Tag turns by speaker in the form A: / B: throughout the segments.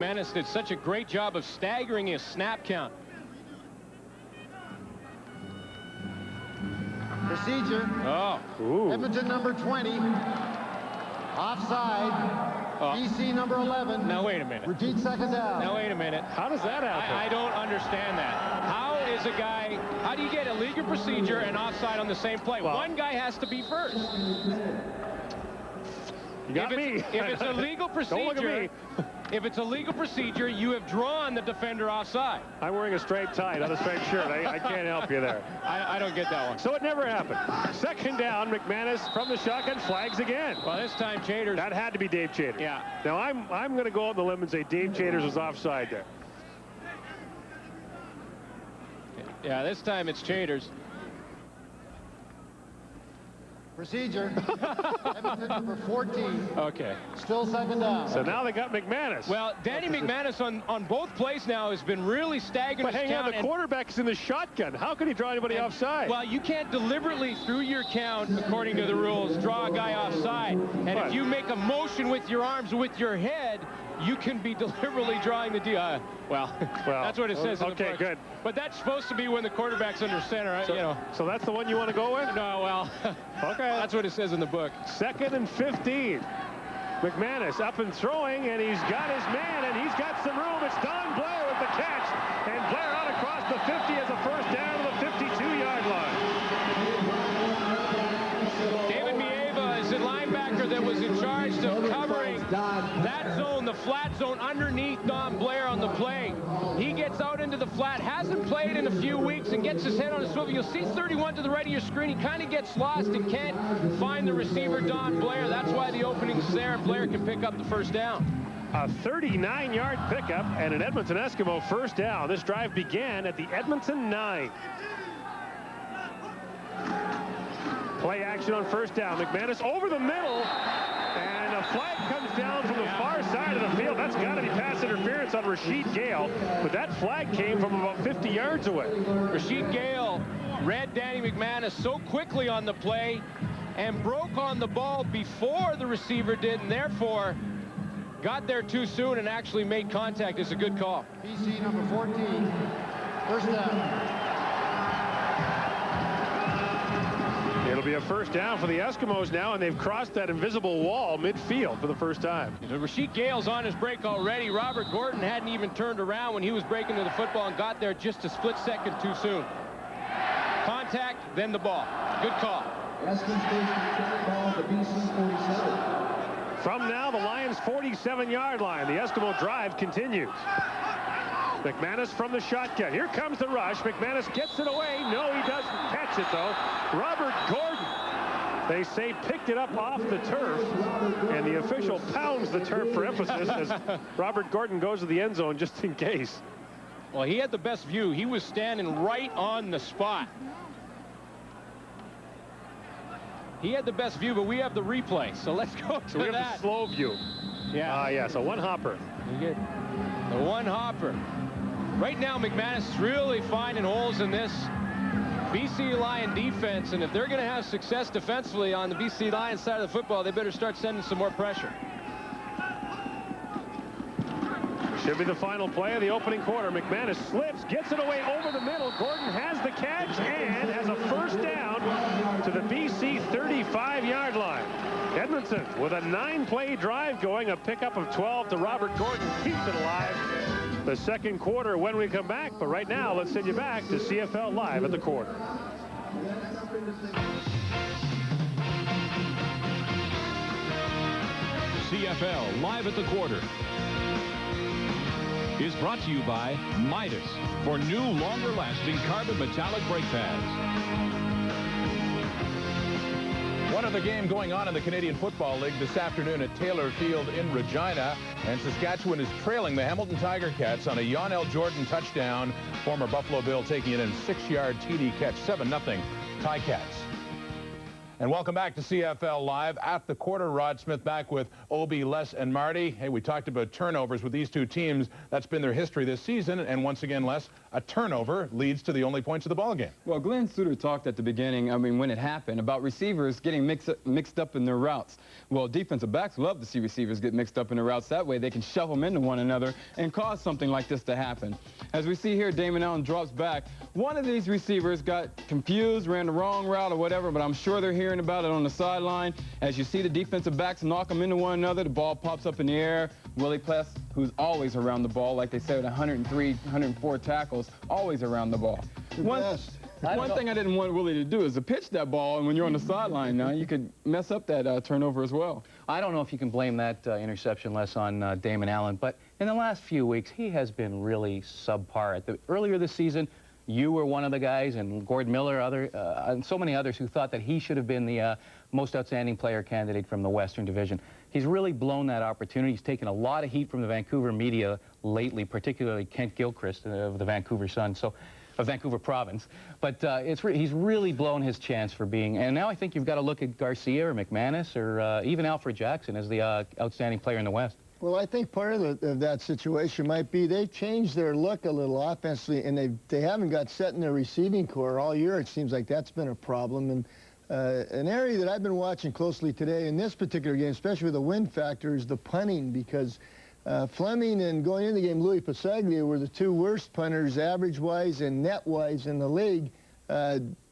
A: McManus did such a great job of staggering his snap count.
B: Procedure.
A: Oh.
C: Ooh.
B: Edmonton number 20. Offside. BC number 11.
A: Now wait a minute.
B: Repeat second down.
A: Now wait a minute.
C: How does that happen?
A: I don't understand that. How is a guy, how do you get a legal procedure and offside on the same play?
C: Well,
A: one guy has to be first.
C: You got me.
A: If it's a legal procedure,
C: Don't look at me.
A: If it's a legal procedure, you have drawn the defender offside.
C: I'm wearing a straight tie, not a straight shirt. I can't help you there.
A: I don't get that one.
C: So it never happened. Second down, McManus from the shotgun, flags again.
A: Well, this time Chaders.
C: That had to be Dave Chaders.
A: Yeah.
C: Now I'm going to go out on the limb and say Dave Chaders was offside there.
A: Yeah, this time it's Chaders.
B: Procedure. Edmonton number 14.
A: Okay.
B: Still second down.
C: So now they got McManus.
A: Well, Danny McManus on both plays now has been really staggering
C: But
A: his
C: hang on,
A: count.
C: the quarterback's in the shotgun. How can he draw anybody offside?
A: Well, you can't deliberately, through your count, according to the rules, draw a guy offside. And if you make a motion with your arms, with your head, you can be deliberately drawing the deal. Well, that's what it says in the book.
C: Okay, good.
A: But that's supposed to be when the quarterback's under center,
C: So,
A: you know.
C: So that's the one you want to go with?
A: No, well,
C: okay.
A: That's what it says in the book. 2nd
C: and 15. McManus up and throwing, and he's got his man, and he's got some room. It's Don Blair with the catch, and Blair out across the 50 as a first down to the 52-yard line.
A: David Mieva is the linebacker that was in charge of covering that zone, the flat zone underneath Don Blair on the play. He gets out into the flat, hasn't played in a few weeks, and gets his head on a swivel. You'll see 31 to the right of your screen. He kind of gets lost and can't find the receiver, Don Blair. That's why the opening's there. Blair can pick up the first down.
C: A 39-yard pickup and an Edmonton Eskimo first down. This drive began at the Edmonton 9. Play action on first down. McManus over the middle, and a flag comes down from the far side of the field. That's got to be pass interference on Rasheed Gale, but that flag came from about 50 yards away.
A: Rasheed Gale read Danny McManus so quickly on the play and broke on the ball before the receiver did, and therefore got there too soon and actually made contact. It's a good call.
B: BC number 14. First down.
C: It'll be a first down for the Eskimos now, and they've crossed that invisible wall midfield for the first time.
A: Rasheed Gale's on his break already. Robert Gordon hadn't even turned around when he was breaking to the football and got there just a split second too soon. Contact, then the ball. Good call.
C: From now, the Lions' 47-yard line. The Eskimo drive continues. McManus from the shotgun. Here comes the rush. McManus gets it away. No, he doesn't catch it, though. Robert Gordon, they say, picked it up off the turf, and the official pounds the turf for emphasis as Robert Gordon goes to the end zone just in case.
A: Well, he had the best view. He was standing right on the spot. He had the best view, but we have the replay, so let's go to
C: So we have
A: that.
C: the slow view.
A: Yeah.
C: Yeah, so one hopper.
A: You get the one hopper. Right now, McManus is really finding holes in this BC Lion defense, and if they're going to have success defensively on the BC Lion side of the football, they better start sending some more pressure.
C: Should be the final play of the opening quarter. McManus slips, gets it away over the middle. Gordon has the catch and has a first down to the BC 35-yard line. Edmonton with a 9-play drive going, a pickup of 12 to Robert Gordon keeps it alive. The second quarter when we come back, but right now let's send you back to CFL Live at the quarter.
D: CFL Live at the quarter is brought to you by Midas for new, longer-lasting carbon metallic brake pads. One other game going on in the Canadian Football League this afternoon at Taylor Field in Regina, and Saskatchewan is trailing the Hamilton Tiger Cats on a Yonel Jordan touchdown. Former Buffalo Bill taking it in a 6-yard TD catch, 7-0 Ticats. And welcome back to CFL Live. At the quarter, Rod Smith back with Obi, Les, and Marty. Hey, we talked about turnovers with these two teams. That's been their history this season. And once again, Les, a turnover leads to the only points of the ballgame.
E: Well, Glenn Suter talked at the beginning, when it happened, about receivers getting mixed up in their routes. Well, defensive backs love to see receivers get mixed up in their routes. That way they can shove them into one another and cause something like this to happen. As we see here, Damon Allen drops back. One of these receivers got confused, ran the wrong route or whatever, but I'm sure they're hearing about it on the sideline. As you see the defensive backs knock them into one another, the ball pops up in the air. Willie Pless, who's always around the ball, like they say with 103, 104 tackles, always around the ball. One thing I didn't want Willie to do is to pitch that ball, and when you're on the sideline now, you could mess up that turnover as well.
F: I don't know if you can blame that interception less on Damon Allen, but in the last few weeks, he has been really subpar. Earlier this season, you were one of the guys, and Gordon Miller, and so many others who thought that he should have been the most outstanding player candidate from the Western Division. He's really blown that opportunity. He's taken a lot of heat from the Vancouver media lately, particularly Kent Gilchrist of the Vancouver Sun, of Vancouver Province. But he's really blown his chance for being, and now I think you've got to look at Garcia or McManus or even Alfred Jackson as the outstanding player in the West.
B: Well, I think part of that situation might be they've changed their look a little offensively, and they haven't got set in their receiving core all year. It seems like that's been a problem. And an area that I've been watching closely today in this particular game, especially with the wind factor, is the punting, because Fleming and going into the game, Louis Pasaglia were the two worst punters average-wise and net-wise in the league.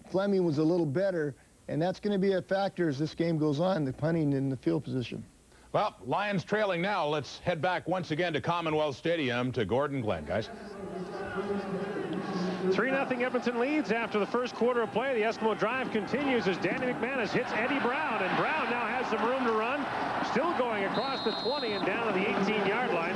B: Fleming was a little better, and that's going to be a factor as this game goes on, the punting in the field position.
D: Well, Lions trailing now. Let's head back once again to Commonwealth Stadium to Gordon Glenn, guys.
C: 3-0 Edmonton leads after the first quarter of play. The Eskimo drive continues as Danny McManus hits Eddie Brown, and Brown now has some room to run. Still going across the 20 and down to the 18-yard line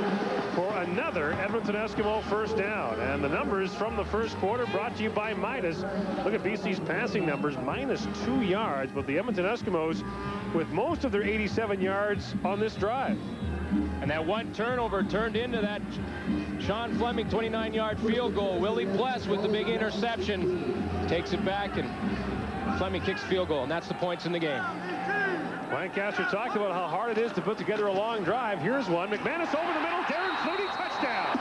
C: for another Edmonton Eskimo first down. And the numbers from the first quarter brought to you by Midas. Look at BC's passing numbers, -2 yards, but the Edmonton Eskimos with most of their 87 yards on this drive.
A: And that one turnover turned into that Sean Fleming 29-yard field goal. Willie Pless with the big interception takes it back, and Fleming kicks field goal, and that's the points in the game.
C: Lancaster talked about how hard it is to put together a long drive. Here's one. McManus over the middle. Darren Flutie, touchdown.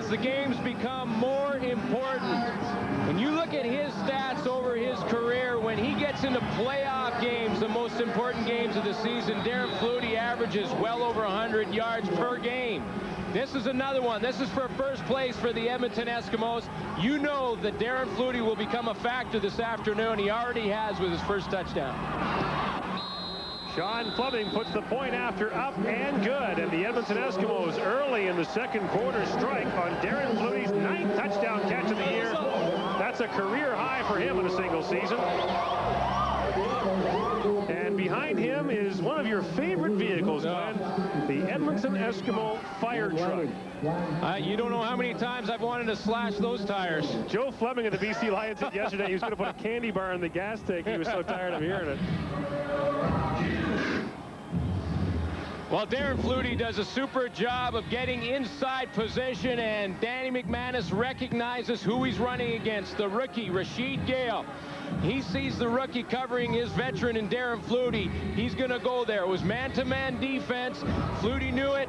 A: The games become more important. When you look at his stats over his career, when he gets into playoff games, the most important games of the season, Darren Flutie averages well over 100 yards per game. This is another one. This is for first place for the Edmonton Eskimos. You know that Darren Flutie will become a factor this afternoon. He already has with his first touchdown.
C: Sean Fleming puts the point after up and good, and the Edmonton Eskimos early in the second quarter strike on Darren Flutie's 9th touchdown catch of the year. That's a career high for him in a single season. And behind him is one of your favorite vehicles, Glenn, the Edmonton Eskimo fire truck.
A: You don't know how many times I've wanted to slash those tires.
C: Joe Fleming of the BC Lions said yesterday he was going to put a candy bar in the gas tank. He was so tired of hearing it.
A: Well, Darren Flutie does a super job of getting inside position, and Danny McManus recognizes who he's running against, the rookie, Rashid Gale. He sees the rookie covering his veteran in Darren Flutie. He's going to go there. It was man-to-man defense. Flutie knew it.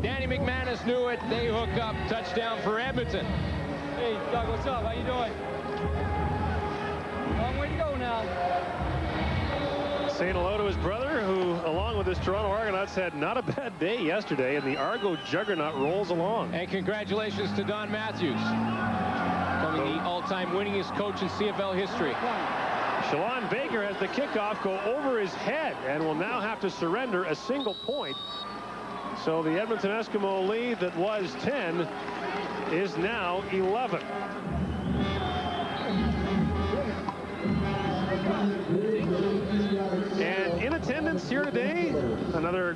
A: Danny McManus knew it. They hook up. Touchdown for Edmonton.
G: Hey, Doug, what's up? How you doing? Long way to go now.
C: Saying hello to his brother, who, along with his Toronto Argonauts, had not a bad day yesterday, and the Argo juggernaut rolls along.
A: And congratulations to Don Matthews, becoming the all-time winningest coach in CFL history.
C: Shalon Baker has the kickoff go over his head and will now have to surrender a single point. So the Edmonton Eskimo lead that was 10 is now 11. And in attendance here today, another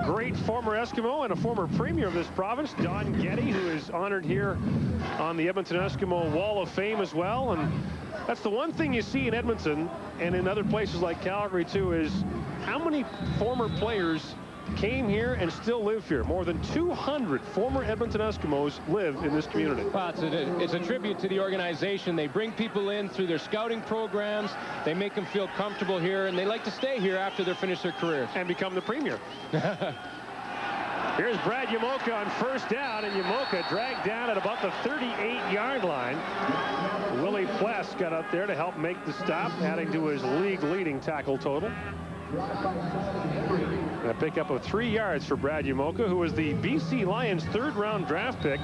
C: great former Eskimo and a former premier of this province, Don Getty, who is honored here on the Edmonton Eskimo Wall of Fame as well. And that's the one thing you see in Edmonton and in other places like Calgary too, is how many former players came here and still live here. More than 200 former Edmonton Eskimos live in this community.
A: Well, it's a tribute to the organization. They bring people in through their scouting programs. They make them feel comfortable here, and they like to stay here after they finish their careers.
C: And become the premier. Here's Brad Yamoka on first down, and Yamoka dragged down at about the 38-yard line. Willie Pless got up there to help make the stop, adding to his league-leading tackle total. And a pickup of 3 yards for Brad Yamoka, who was the BC Lions' third-round draft pick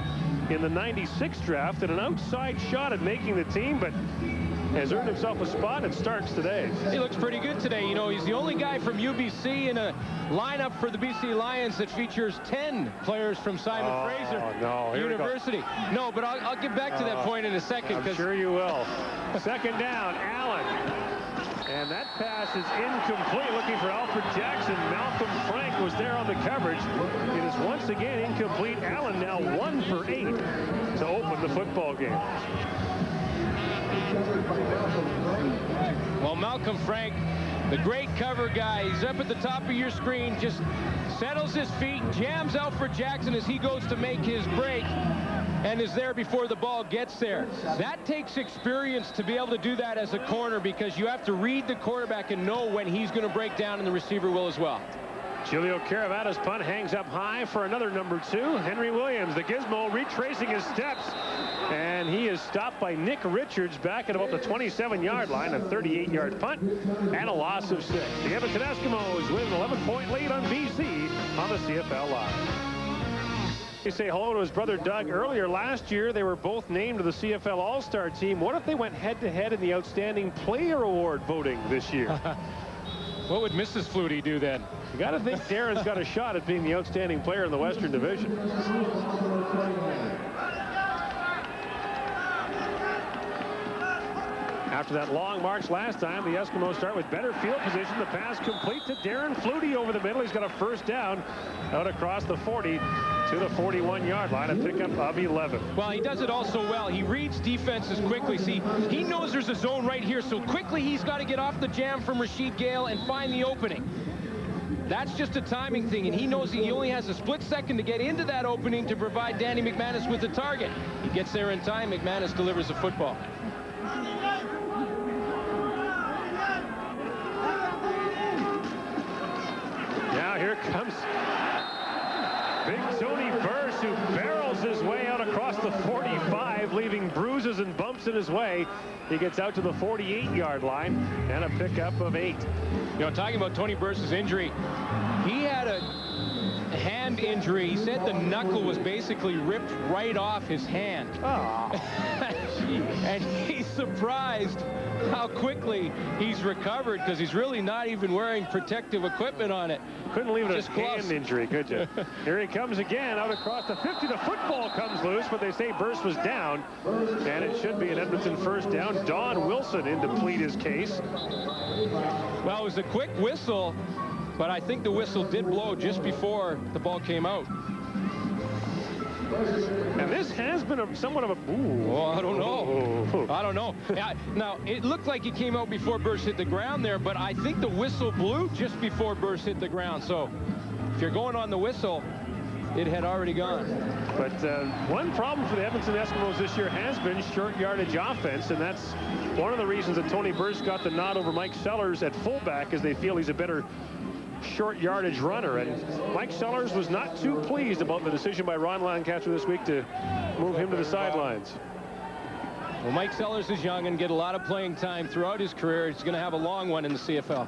C: in the '96 draft, and an outside shot at making the team, but has earned himself a spot at Starks today.
A: He looks pretty good today. You know, he's the only guy from UBC in a lineup for the BC Lions that features 10 players from Simon Fraser University. No, but I'll get back to that point in a second.
C: I'm sure you will. Second down, Allen. And that pass is incomplete. Looking for Alfred Jackson. Malcolm Frank was there on the coverage. It is once again incomplete. Allen now 1 for 8 to open the football game.
A: Well, Malcolm Frank, the great cover guy, he's up at the top of your screen, just settles his feet, jams Alfred Jackson as he goes to make his break, and is there before the ball gets there. That takes experience to be able to do that as a corner, because you have to read the quarterback and know when he's going to break down, and the receiver will as well.
C: Julio Caravata's punt hangs up high for another number 2. Henry Williams, the gizmo, retracing his steps. And he is stopped by Nick Richards back at about the 27-yard line. A 38-yard punt and a loss of 6. The Edmonton Eskimos with an 11-point lead on BC on the CFL Live. He say hello to his brother Doug. Earlier last year, they were both named to the CFL All-Star team. What if they went head-to-head in the Outstanding Player Award voting this year?
A: What would Mrs. Flutie do then?
C: You got to think Darren's got a shot at being the outstanding player in the Western Division. After that long march last time, the Eskimos start with better field position. The pass complete to Darren Flutie over the middle. He's got a first down out across the 40 to the 41-yard line, a pickup of 11.
A: Well, he does it also well. He reads defenses quickly. See, he knows there's a zone right here, so quickly he's got to get off the jam from Rashid Gale and find the opening. That's just a timing thing, and he knows he only has a split second to get into that opening to provide Danny McManus with the target. He gets there in time. McManus delivers the football.
C: Now here comes Big Tony Burse, who barrels his way out across the 45, leaving bruises and bumps in his way. He gets out to the 48-yard line and a pickup of 8.
A: You know, talking about Tony Burse's injury, he had a hand injury. He said the knuckle was basically ripped right off his hand. And he's surprised how quickly he's recovered, because he's really not even wearing protective equipment on it.
C: Couldn't leave it a hand injury, could you? Here he comes again out across the 50. The football comes loose, but they say Burse was down, and it should be an Edmonton first down. Don Wilson in to plead his case.
A: Well, it was a quick whistle, but I think the whistle did blow just before the ball came out.
C: And this has been somewhat of a... Ooh.
A: Oh, I don't know. I don't know. Now, it looked like it came out before Burse hit the ground there, but I think the whistle blew just before Burse hit the ground. So if you're going on the whistle, it had already gone.
C: But one problem for the Edmonton Eskimos this year has been short yardage offense, and that's one of the reasons that Tony Burse got the nod over Mike Sellers at fullback, is they feel he's a better short yardage runner. And Mike Sellers was not too pleased about the decision by Ron Lancaster this week to move him to the sidelines.
A: Well, Mike Sellers is young and get a lot of playing time throughout his career. He's going to have a long one in the CFL.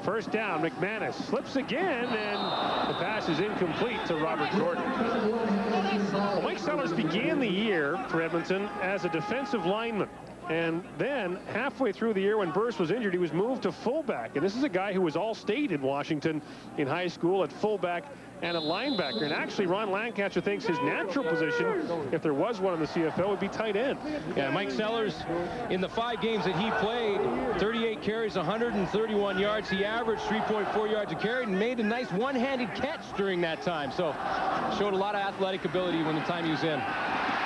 C: First down, McManus slips again, and the pass is incomplete to Robert Gordon. Well, Mike Sellers began the year for Edmonton as a defensive lineman, And then halfway through the year when Burst was injured, he was moved to fullback. And this is a guy who was all-state in Washington in high school at fullback and at linebacker. And actually, Ron Lancaster thinks his natural position, if there was one in the CFL, would be tight end.
A: Yeah, Mike Sellers, in the 5 games that he played, 38 carries, 131 yards. He averaged 3.4 yards a carry and made a nice one-handed catch during that time. So showed a lot of athletic ability when the time he was in.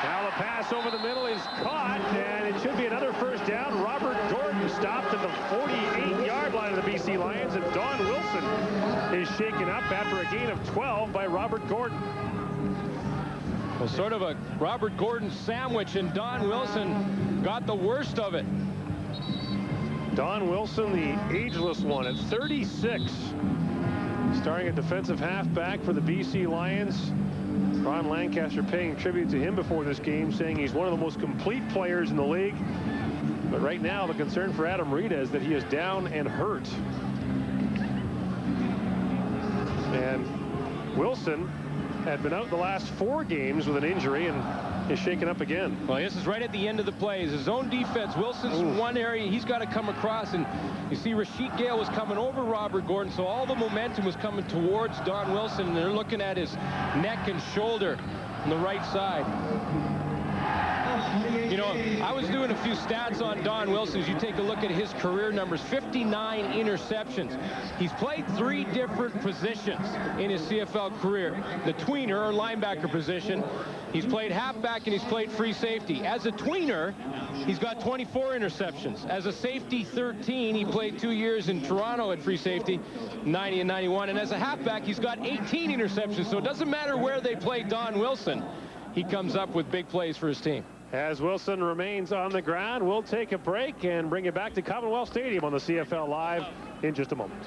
C: Now the pass over the middle is caught, and it should be another first down. Robert Gordon stopped at the 48-yard line of the BC Lions, and Don Wilson is shaken up after a gain of 12 by Robert Gordon.
A: Well, sort of a Robert Gordon sandwich, and Don Wilson got the worst of it.
C: Don Wilson, the ageless one, at 36, starting at defensive halfback for the BC Lions. Ron Lancaster paying tribute to him before this game, saying he's one of the most complete players in the league. But right now, the concern for Adam Rita is that he is down and hurt. And Wilson had been out the last 4 games with an injury and is shaken up again.
A: Well, this is right at the end of the plays. His own defense. Wilson's in one area. He's got to come across. And you see Rasheed Gale was coming over Robert Gordon, so all the momentum was coming towards Don Wilson. And they're looking at his neck and shoulder on the right side. You know, I was doing a few stats on Don Wilson. As you take a look at his career numbers, 59 interceptions. He's played 3 different positions in his CFL career. The tweener or linebacker position. He's played halfback and he's played free safety. As a tweener, he's got 24 interceptions. As a safety, 13. He played 2 years in Toronto at free safety, 90 and 91. And as a halfback, he's got 18 interceptions. So it doesn't matter where they play Don Wilson. He comes up with big plays for his team.
C: As Wilson remains on the ground, we'll take a break and bring you back to Commonwealth Stadium on the CFL Live in just a moment.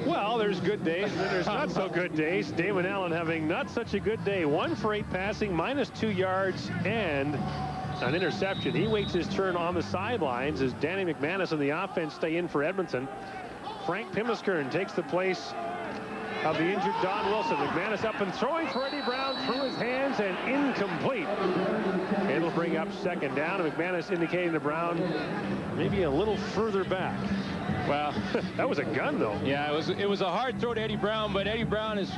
C: Well, there's good days and then there's not so good days. Damon Allen having not such a good day. 1 for 8 passing, -2 yards, and an interception. He waits his turn on the sidelines as Danny McManus and the offense stay in for Edmonton. Frank Pimiskern takes the place of the injured Don Wilson. McManus up and throwing for Eddie Brown through his hands and incomplete. It'll bring up 2nd down. McManus indicating to Brown maybe a little further back.
A: Well,
C: that was a gun, though.
A: Yeah, it was a hard throw to Eddie Brown, but Eddie Brown is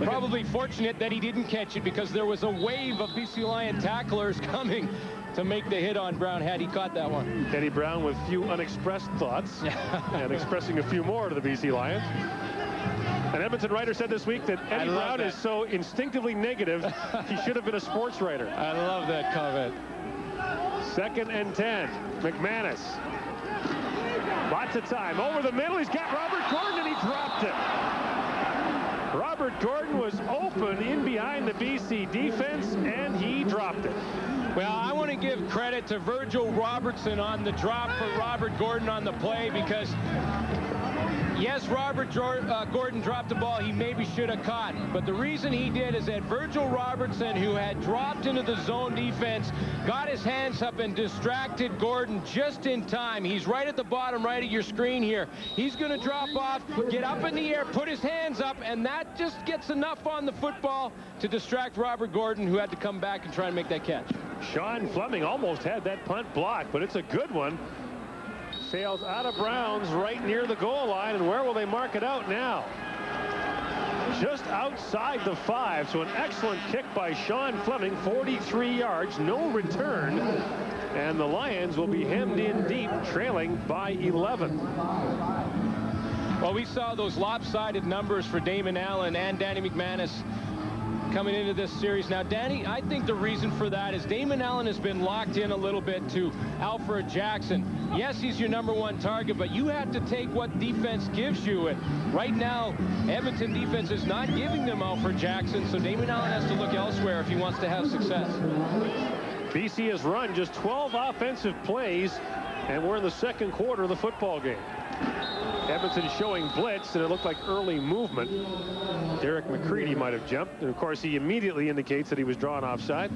A: probably fortunate that he didn't catch it because there was a wave of BC Lion tacklers coming to make the hit on Brown had he caught that one.
C: Eddie Brown with few unexpressed thoughts and expressing a few more to the BC Lions. An Edmonton writer said this week that Eddie Brown is so instinctively negative, he should have been a sports writer.
A: I love that comment.
C: 2nd and 10. McManus. Lots of time. Over the middle, he's got Robert Gordon, and he dropped it. Robert Gordon was open in behind the BC defense, and he dropped it.
A: Well, I want to give credit to Virgil Robertson on the drop for Robert Gordon on the play because yes, Robert Gordon dropped the ball he maybe should have caught. But the reason he did is that Virgil Robertson, who had dropped into the zone defense, got his hands up and distracted Gordon just in time. He's right at the bottom right of your screen here. He's going to drop off, get up in the air, put his hands up, and that just gets enough on the football to distract Robert Gordon, who had to come back and try and make that catch.
C: Sean Fleming almost had that punt blocked, but it's a good one. Sails out of Browns right near the goal line, and where will they mark it out now? Just outside the 5, so an excellent kick by Sean Fleming, 43 yards, no return, and the Lions will be hemmed in deep, trailing by 11.
A: Well, we saw those lopsided numbers for Damon Allen and Danny McManus coming into this series. Now, Danny, I think the reason for that is Damon Allen has been locked in a little bit to Alfred Jackson. Yes, he's your #1 target, but you have to take what defense gives you. And right now, Edmonton defense is not giving them Alfred Jackson, so Damon Allen has to look elsewhere if he wants to have success.
C: BC has run just 12 offensive plays, and we're in the 2nd quarter of the football game. Edmonton showing blitz, and it looked like early movement. Derek McCready might have jumped, and of course he immediately indicates that he was drawn offside.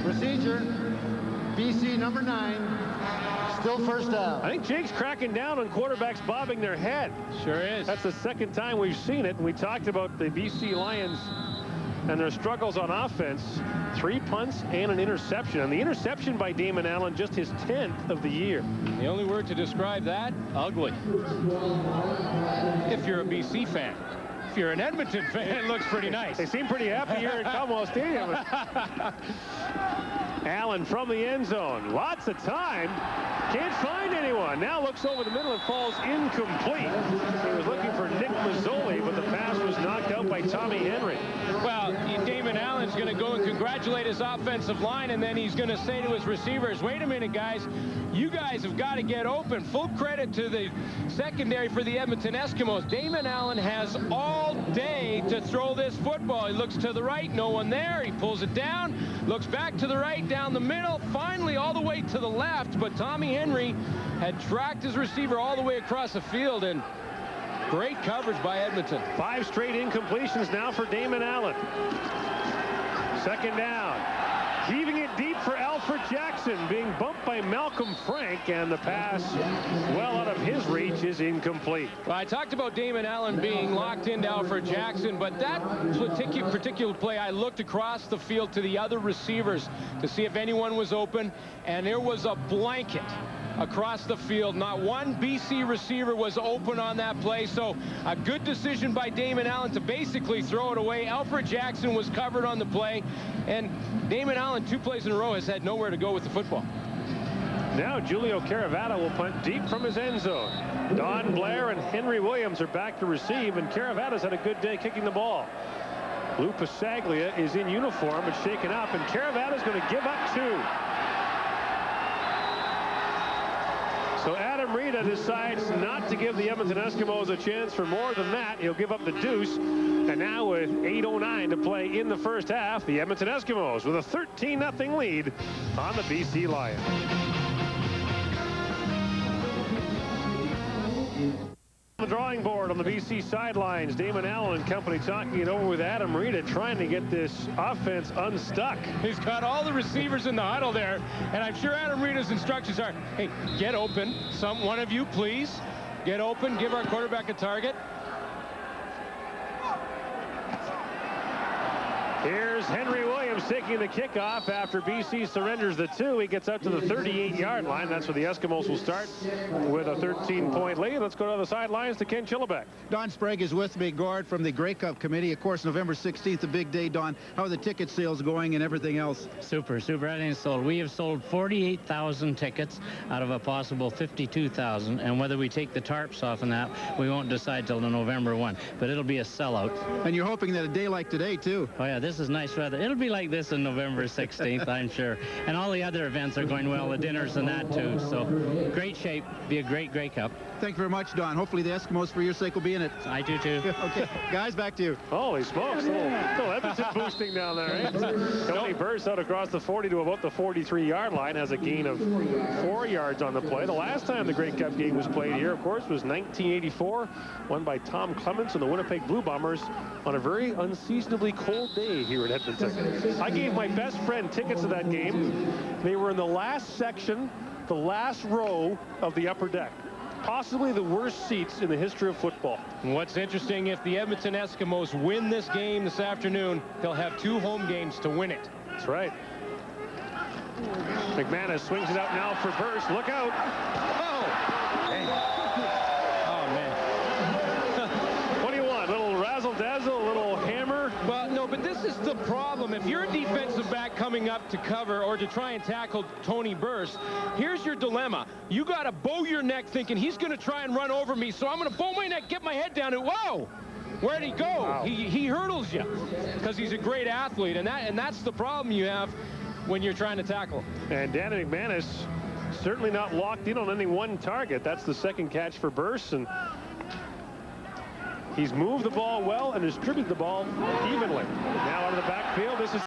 H: Procedure, BC #9,
B: Still first down.
C: I think Jake's cracking down on quarterbacks bobbing their head.
A: Sure is.
C: That's the second time we've seen it. We talked about the BC Lions and their struggles on offense. 3 punts and an interception. And the interception by Damon Allen, just his 10th of the year.
A: The only word to describe that, ugly. If you're a BC fan. If you're an Edmonton fan, it looks pretty nice.
C: They seem pretty happy here at Commonwealth Stadium. Allen from the end zone. Lots of time. Can't find anyone. Now looks over the middle and falls incomplete. He was looking for Nick Mazzoli, but the pass was knocked out by Tommy Henry.
A: Well, Damon Allen's going to go and congratulate his offensive line, and then he's going to say to his receivers, wait a minute, guys. You guys have got to get open. Full credit to the secondary for the Edmonton Eskimos. Damon Allen has all day to throw this football. He looks to the right, no one there. He pulls it down, looks back to the right, down the middle, finally all the way to the left. But Tommy Henry had tracked his receiver all the way across the field, and great coverage by Edmonton.
C: 5 straight incompletions now for Damon Allen. Second down. Heaving it deep for Alfred Jackson, being bumped by Malcolm Frank, and the pass well out of his reach is incomplete.
A: Well, I talked about Damon Allen being locked into Alfred Jackson, but that particular play, I looked across the field to the other receivers to see if anyone was open, and there was a blanket across the field. Not one BC receiver was open on that play, so a good decision by Damon Allen to basically throw it away. Alfred Jackson was covered on the play, and Damon Allen 2 plays in a row has had nowhere to go with the football.
C: Now Julio Caravata will punt deep from his end zone. Don Blair and Henry Williams are back to receive, and Caravata's had a good day kicking the ball. Lou Pasaglia is in uniform and shaken up, and Caravata's going to give up 2. So Adam Rita decides not to give the Edmonton Eskimos a chance for more than that. He'll give up the deuce. And now with 8:09 to play in the first half, the Edmonton Eskimos with a 13-0 lead on the BC Lions. The drawing board on the BC sidelines, Damon Allen and company talking it over with Adam Rita, trying to get this offense unstuck.
A: He's got all the receivers in the huddle there, and I'm sure Adam Rita's instructions are, hey, get open. One of you, please. Get open. Give our quarterback a target.
C: Here's Henry Williams taking the kickoff after BC surrenders the 2. He gets out to the 38-yard line. That's where the Eskimos will start with a 13-point lead. Let's go to the sidelines to Ken Chillibeck.
H: Don Sprague is with me, Gord, from the Grey Cup Committee. Of course, November 16th, a big day, Don. How are the ticket sales going and everything else?
I: Super. Everything's sold. We have sold 48,000 tickets out of a possible 52,000. And whether we take the tarps off on that, we won't decide till November 1. But it'll be a sellout.
H: And you're hoping that a day like today, too.
I: Oh, yeah, this is nice weather. It'll be like this on November 16th, I'm sure. And all the other events are going well, the dinners and that, too. So great shape. Be a great Grey Cup.
H: Thank you very much, Don. Hopefully the Eskimos, for your sake, will be in it.
I: I do, too.
H: Okay. Guys, back to you.
C: Holy smokes. Little Edmonton boosting down there, right? Tony bursts out across the 40 to about the 43-yard line, has a gain of 4 yards on the play. The last time the Grey Cup game was played here, of course, was 1984, won by Tom Clements and the Winnipeg Blue Bombers on a very unseasonably cold day here in Edmonton. I gave my best friend tickets to that game. They were in the last section, the last row of the upper deck. Possibly the worst seats in the history of football.
A: And what's interesting, if the Edmonton Eskimos win this game this afternoon, they'll have 2 home games to win it.
C: That's right. McManus swings it out now for Burst. Look out.
A: Oh! Oh, man.
C: What do you want? A little razzle-dazzle, a little hammer?
A: Well, no, but this is the problem. If you're a defensive back coming up to cover or to try and tackle Tony Burst, here's your dilemma. You got to bow your neck thinking he's going to try and run over me, so I'm going to bow my neck, get my head down, and whoa! Where'd he go? Wow. He hurdles you because he's a great athlete, and that's the problem you have when you're trying to tackle.
C: And Danny McManus certainly not locked in on any one target. That's the second catch for Burst, and he's moved the ball well and distributed the ball evenly. Now out of the backfield, this is